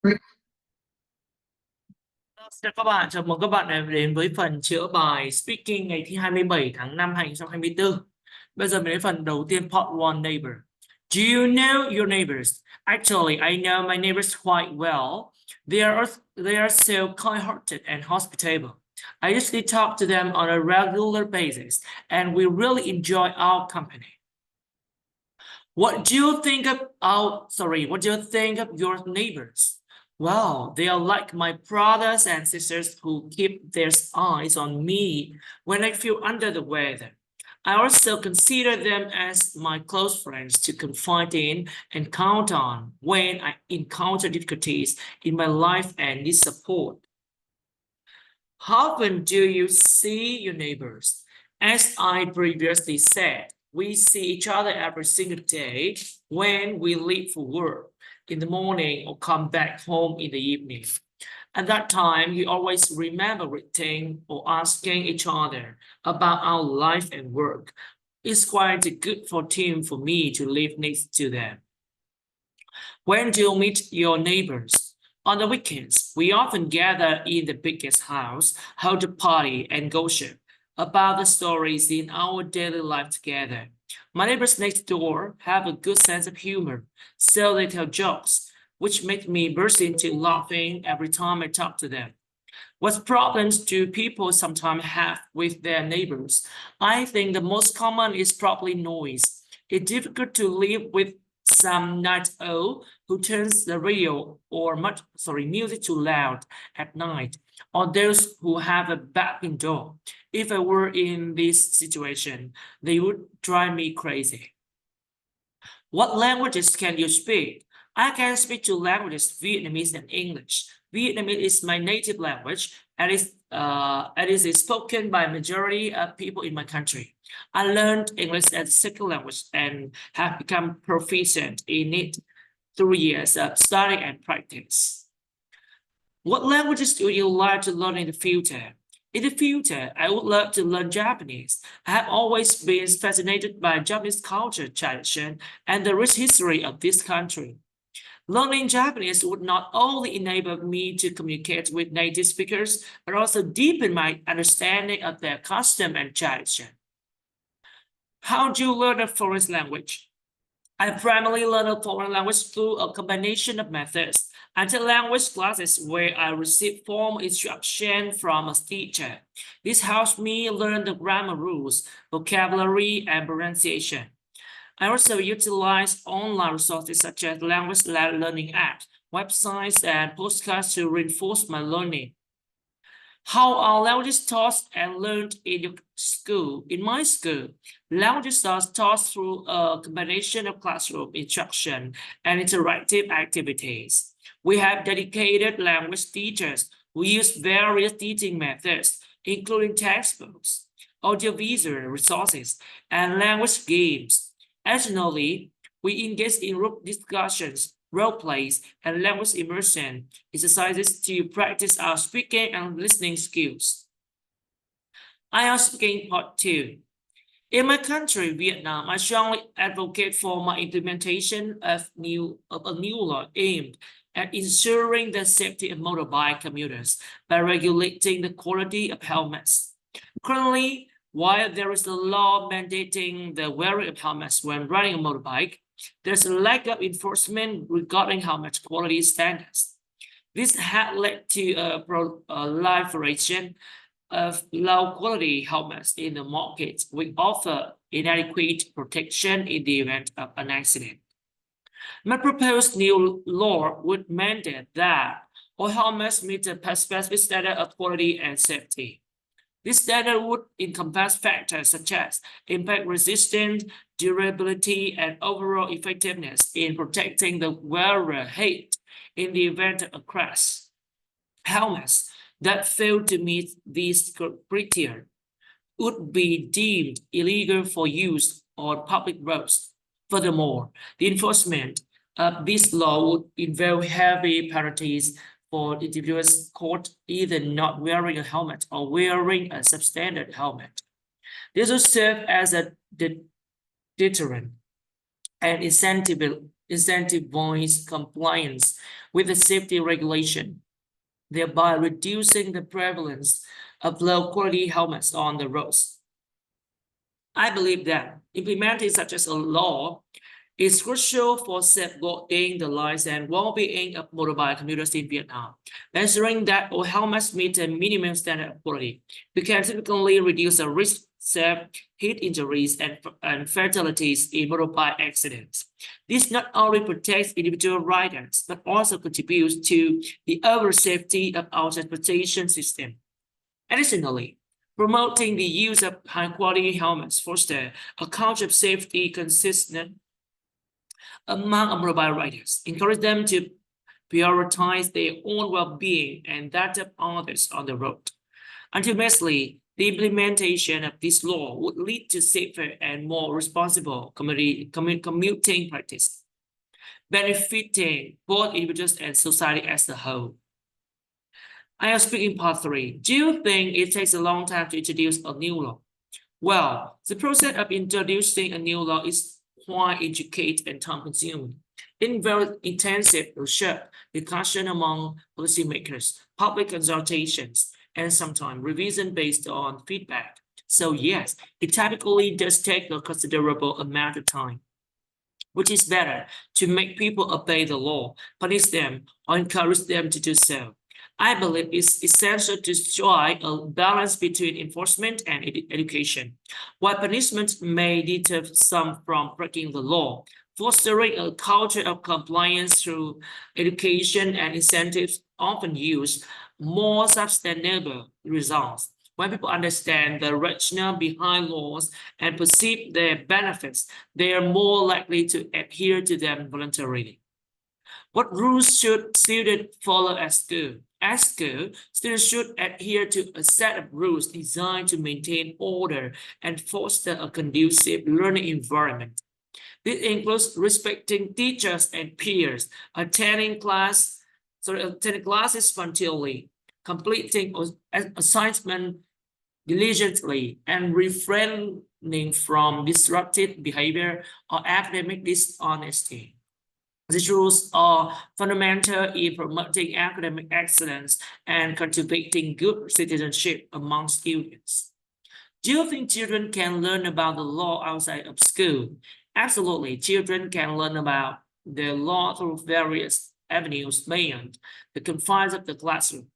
Chào các bạn, chào mừng các bạn đã đến với phần chữa bài speaking ngày thứ 27 tháng 5 2024. Bây giờ mình đến phần đầu tiên, part 1, neighbor. Do you know your neighbors? Actually, I know my neighbors quite well. They are so kind-hearted and hospitable. I usually talk to them on a regular basis, and we really enjoy our company. What do you think of your neighbors? Well, they are like my brothers and sisters who keep their eyes on me when I feel under the weather. I also consider them as my close friends to confide in and count on when I encounter difficulties in my life and need support. How often do you see your neighbors? As I previously said, we see each other every single day when we leave for work in the morning or come back home in the evening. At that time, we always remember writing or asking each other about our life and work. It's quite a good fortune for me to live next to them. When do you meet your neighbors? On the weekends, we often gather in the biggest house, hold a party, and gossip about the stories in our daily life together. My neighbors next door have a good sense of humor, so they tell jokes, which make me burst into laughing every time I talk to them. What problems do people sometimes have with their neighbors? I think the most common is probably noise. It's difficult to live with some night owl who turns the radio or music too loud at night, or those who have a barking dog. If I were in this situation, they would drive me crazy. What languages can you speak? I can speak two languages, Vietnamese and English. Vietnamese is my native language and it is spoken by a majority of people in my country. I learned English as a second language and have become proficient in it through years of study and practice. What languages do you like to learn in the future? In the future, I would love to learn Japanese. I have always been fascinated by Japanese culture, tradition, and the rich history of this country. Learning Japanese would not only enable me to communicate with native speakers, but also deepen my understanding of their custom and tradition. How do you learn a foreign language? I primarily learn a foreign language through a combination of methods. I take language classes where I receive formal instruction from a teacher. This helps me learn the grammar rules, vocabulary, and pronunciation. I also utilize online resources such as language learning apps, websites, and postcards to reinforce my learning. How are languages taught and learned in your school? In my school, languages are taught through a combination of classroom instruction and interactive activities. We have dedicated language teachers who use various teaching methods, including textbooks, audiovisual resources, and language games. Additionally, we engage in group discussions, role plays, and language immersion exercises to practice our speaking and listening skills. IELTS speaking part 2. In my country, Vietnam, I strongly advocate for my implementation of a new law aimed at ensuring the safety of motorbike commuters by regulating the quality of helmets. Currently, while there is a law mandating the wearing of helmets when riding a motorbike, there's a lack of enforcement regarding helmet quality standards. This had led to a proliferation of low-quality helmets in the market, which offer inadequate protection in the event of an accident. My proposed new law would mandate that all helmets meet a specific standard of quality and safety. This standard would encompass factors such as impact resistance, durability, and overall effectiveness in protecting the wearer head in the event of a crash. Helmets that fail to meet these criteria would be deemed illegal for use on public roads. Furthermore, the enforcement of this law would involve heavy penalties for individuals caught either not wearing a helmet or wearing a substandard helmet. This will serve as a deterrent and incentivize compliance with the safety regulation, thereby reducing the prevalence of low-quality helmets on the roads. I believe that implementing such as a law is crucial for safeguarding the lives and well-being of motorbike commuters in Vietnam. Ensuring that all helmets meet a minimum standard of quality, we can significantly reduce the risk of heat injuries and fatalities in motorbike accidents. This not only protects individual riders, but also contributes to the overall safety of our transportation system. Additionally, promoting the use of high-quality helmets fosters a culture of safety consistent among motorbike riders, encourage them to prioritize their own well-being and that of others on the road. Ultimately, the implementation of this law would lead to safer and more responsible commuting practice, benefiting both individuals and society as a whole. I am speaking part 3. Do you think it takes a long time to introduce a new law? Well, the process of introducing a new law is quite intricate and time-consuming. It involves intensive research, discussion among policymakers, public consultations, and sometimes revision based on feedback. So yes, it typically does take a considerable amount of time. Which is better, to make people obey the law, punish them, or encourage them to do so? I believe it's essential to strike a balance between enforcement and education. While punishment may deter some from breaking the law, fostering a culture of compliance through education and incentives often yields more sustainable results. When people understand the rationale behind laws and perceive their benefits, they are more likely to adhere to them voluntarily. What rules should students follow at school? At school, students should adhere to a set of rules designed to maintain order and foster a conducive learning environment. This includes respecting teachers and peers, attending classes punctually, completing assignments diligently, and refraining from disruptive behavior or academic dishonesty. These rules are fundamental in promoting academic excellence and cultivating good citizenship among students. Do you think children can learn about the law outside of school? Absolutely, children can learn about the law through various avenues beyond the confines of the classroom.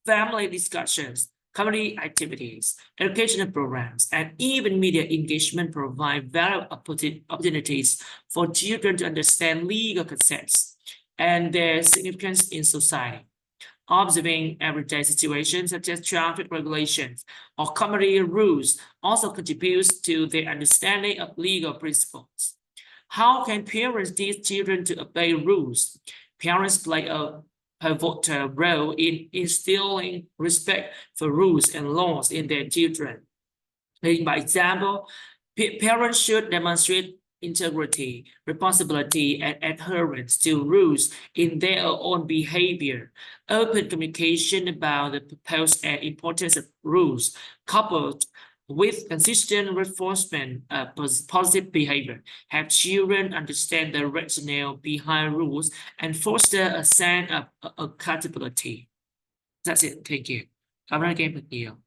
Family discussions, community activities, educational programs, and even media engagement provide valuable opportunities for children to understand legal concepts and their significance in society. Observing everyday situations such as traffic regulations or community rules also contributes to their understanding of legal principles. How can parents teach children to obey rules? Parents play a pivotal role in instilling respect for rules and laws in their children. By example, parents should demonstrate integrity, responsibility, and adherence to rules in their own behavior. Open communication about the purpose and importance of rules, coupled with consistent reinforcement of positive behavior, help children understand the rationale behind rules and foster a sense of accountability. That's it. Thank you. Cảm ơn các em thật nhiều.